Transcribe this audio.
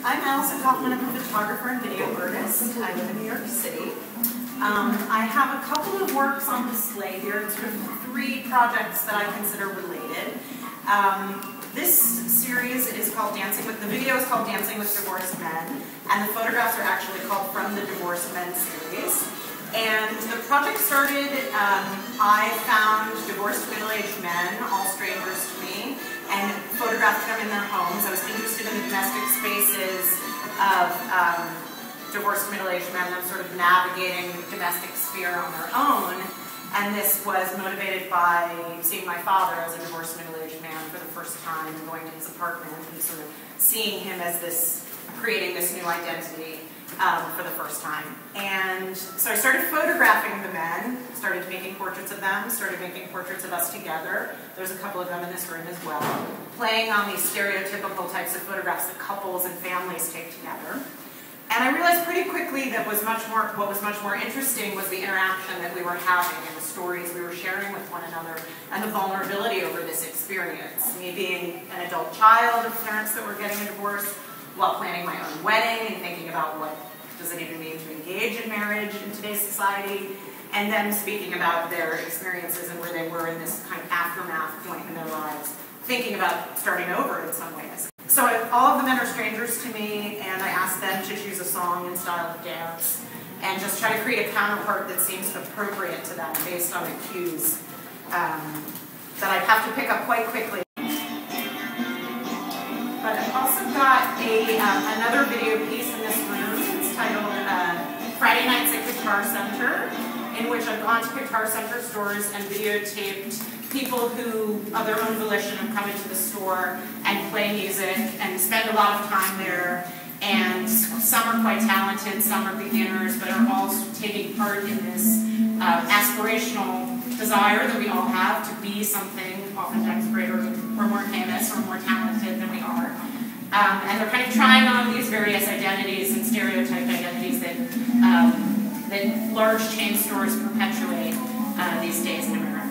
I'm Allison Kaufman. I'm a photographer and video artist. I live in New York City. I have a couple of works on display here, sort of three projects that I consider related. This series is called the video is called Dancing with Divorced Men, and the photographs are actually called From the Divorced Men series. And the project started, I found divorced middle-aged men, all strangers to me, and photographed them in their homes. I was interested in the domestic spaces of divorced middle-aged men, them sort of navigating the domestic sphere on their own. And this was motivated by seeing my father as a divorced middle-aged man for the first time and going to his apartment and sort of seeing him as creating this new identity for the first time. And so I started photographing the men, started making portraits of them, started making portraits of us together. There's a couple of them in this room as well, playing on these stereotypical types of photographs that couples and families take together. And I realized pretty quickly that what was much more interesting was the interaction that we were having and the stories we were sharing with one another and the vulnerability over this experience. Me being an adult child of parents that were getting a divorce, while planning my own wedding and thinking about what does it even mean to engage in marriage in today's society, and then speaking about their experiences and where they were in this kind of aftermath point in their lives, thinking about starting over in some ways. So all of the men are strangers to me, and I asked them to choose a song and style of dance, and just try to create a counterpart that seems appropriate to them based on the cues that I have to pick up quite quickly. But I've also got another video piece in this room. It's titled Friday Nights at Guitar Center, in which I've gone to Guitar Center stores and videotaped people who, of their own volition, have come into the store and play music and spend a lot of time there. And some are quite talented, some are beginners, but are all taking part in this aspirational desire that we all have to be something oftentimes greater or more famous or more talented than we are. And they're kind of trying on these various identities and stereotyped identities that large chain stores perpetuate these days in America.